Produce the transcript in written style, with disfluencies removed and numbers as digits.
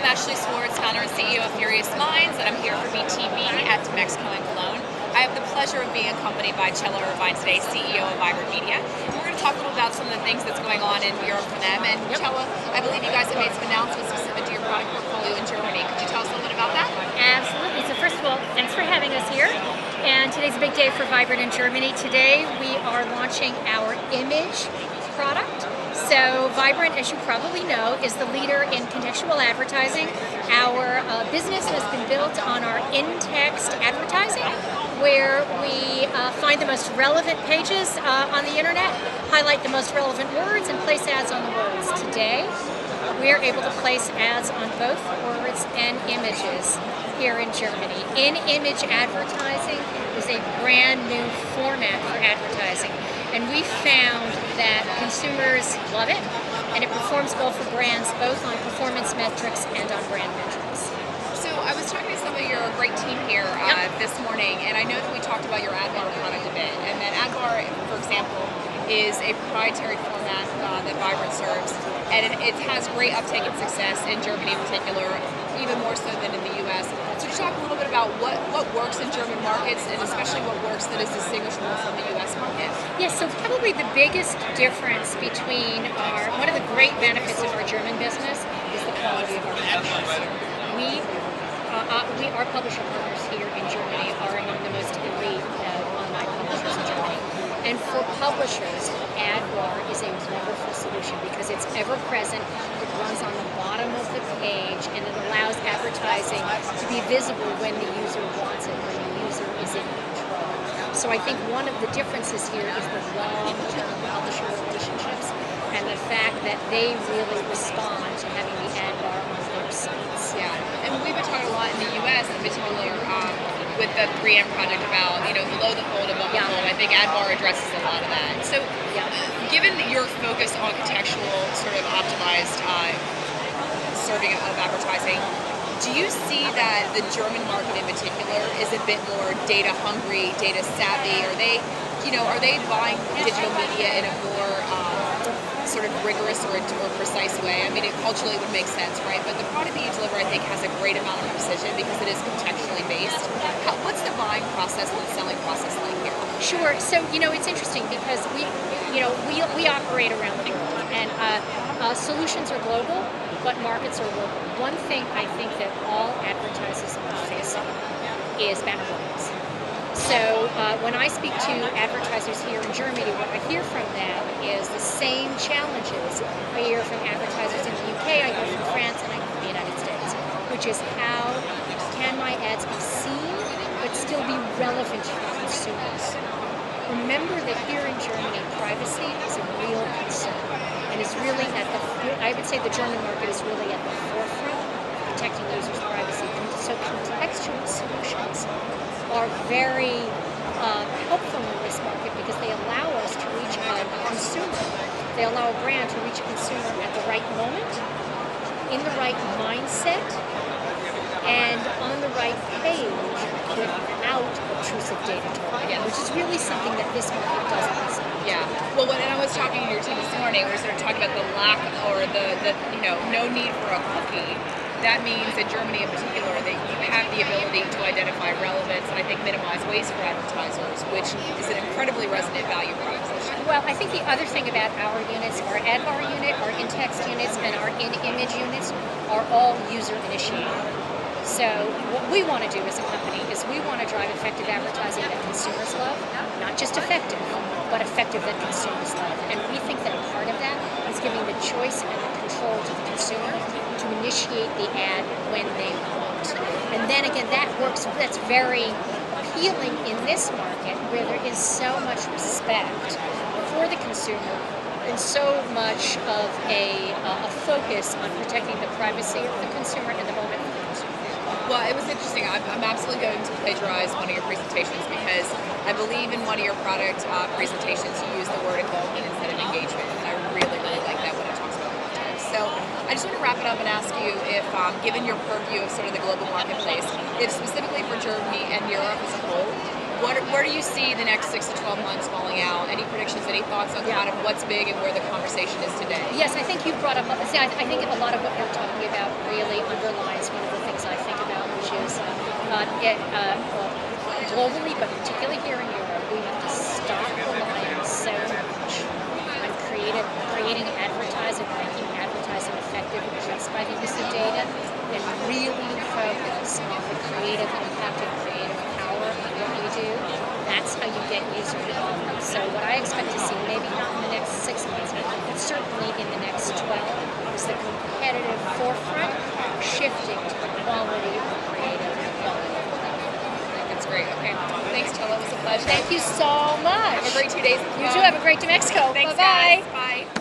Ashley Swartz, founder and CEO of Furious Minds, and I'm here for BTV at dmexco in Cologne. I have the pleasure of being accompanied by Cella Irvine today, CEO of Vibrant Media. And we're going to talk a little about some of the things that's going on in Europe for them. And Cella, I believe you guys have made some announcements specific to your product portfolio in Germany. Could you tell us a little bit about that? Absolutely. So first of all, thanks for having us here. And today's a big day for Vibrant in Germany. Today we are launching our image product. So Vibrant, as you probably know, is the leader in contextual advertising. Our business has been built on our in-text advertising, where we find the most relevant pages on the internet, highlight the most relevant words, and place ads on the words. Today, we are able to place ads on both words and images here in Germany. In-image advertising is a brand new format for advertising. And we found that consumers love it, and it performs well for brands, both on performance metrics and on brand metrics. So I was talking to some of your great team here this morning, and I know that we talked about your AdBar product a bit, and that AdBar, for example, is a proprietary format that Vibrant serves, and it has great uptake and success in Germany in particular, even more so than in the US. So could you talk a little bit about what works in German markets, and especially what works that is distinguishable from the US market? Yes, so probably the biggest difference between one of the great benefits of our German business is the quality of our publishers. Our publisher partners here in Germany are among the most elite online publishers in Germany. And for publishers, AdBar is a wonderful solution because it's ever present, it runs on the bottom of the page, and it allows advertising to be visible when the user wants it, when the user is in control. So I think one of the differences here is the long-term publisher relationships and the fact that they really respond to having the AdBar on their sites. Yeah, and we've been talking a lot in the US in particular with the 3M project about, below the fold, above the fold. I think AdBar addresses a lot of that. So given your focus on contextual, sort of optimized serving of advertising, do you see that the German market in particular is a bit more data hungry, data savvy? Are they buying digital media in a more sort of rigorous or precise way? I mean, it culturally would make sense, right? But the product that you deliver, I think, has a great amount of precision because it is contextually based. What's the buying process and the selling process like here? Sure. So, it's interesting because we operate around the world, and solutions are global, but markets are local. One thing I think that all advertisers are facing is backlogs. So when I speak to advertisers here in Germany, what I hear from them is the same challenges I hear from advertisers in the UK, I hear from France, and I hear from the United States, which is how can my ads be seen but still be relevant to consumers? Remember that here in Germany, privacy is a real concern, and is really I would say the German market is really at the forefront of protecting users' privacy. So contextual solutions are very helpful in this market because they allow us to reach a consumer. They allow a brand to reach a consumer at the right moment, in the right mindset, and on the right page without obtrusive data targeting, which is really something that this market doesn't. Yeah. Well, when I was talking to your team this morning, we were sort of talking about the lack or the no need for a cookie. That means in Germany in particular that you have the ability to identify relevance and I think minimize waste for advertisers, which is an incredibly resonant value proposition. Well, I think the other thing about our units, our AdBar unit, our in-text units, and our in-image units are all user-initiated. So what we want to do as a company is we want to drive effective advertising that consumers love, not just effective, but effective that consumers love. And we think that a part of that is giving the choice and the control to the consumer to initiate the ad when they want. And then again, that's very appealing in this market where there is so much respect for the consumer and so much of a focus on protecting the privacy of the consumer and the moment of the consumer. Well, it was interesting. I'm absolutely going to plagiarize one of your presentations because I believe in one of your product presentations you use the word involvement instead of engagement, and I really, really like that when it talks about context. So I just want to wrap it up and ask you if, given your purview of sort of the global marketplace, if specifically for Germany and Europe as a whole, where do you see the next 6 to 12 months falling out? Any predictions, any thoughts on kind of what's big and where the conversation is today? Yes, I think you brought up, I think a lot of what you're talking about really underlines But globally, but particularly here in Europe, we have to stop relying so much on creating advertising, making advertising effective just by the use of data, and really focus on the creative impact and creative power of what we do. That's how you get user involvement. So what I expect to see, maybe not in the next 6 months, but certainly in the next 12, is the competitive forefront shifting to the quality of the creative quality. That's great. Okay. Thanks, Cella. It was a pleasure. Thank you so much. Have a great 2 days. You too. Have a great dmexco. Thanks, Bye-bye. guys. Bye.